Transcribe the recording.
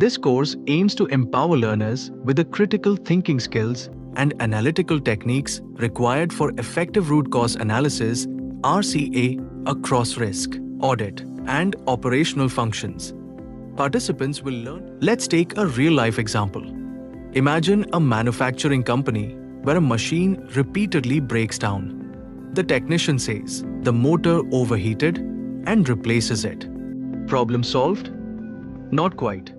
This course aims to empower learners with the critical thinking skills and analytical techniques required for effective root cause analysis (RCA) across risk, audit, and operational functions. Participants will learn. Let's take a real-life example. Imagine a manufacturing company where a machine repeatedly breaks down. The technician says the motor overheated and replaces it. Problem solved? Not quite.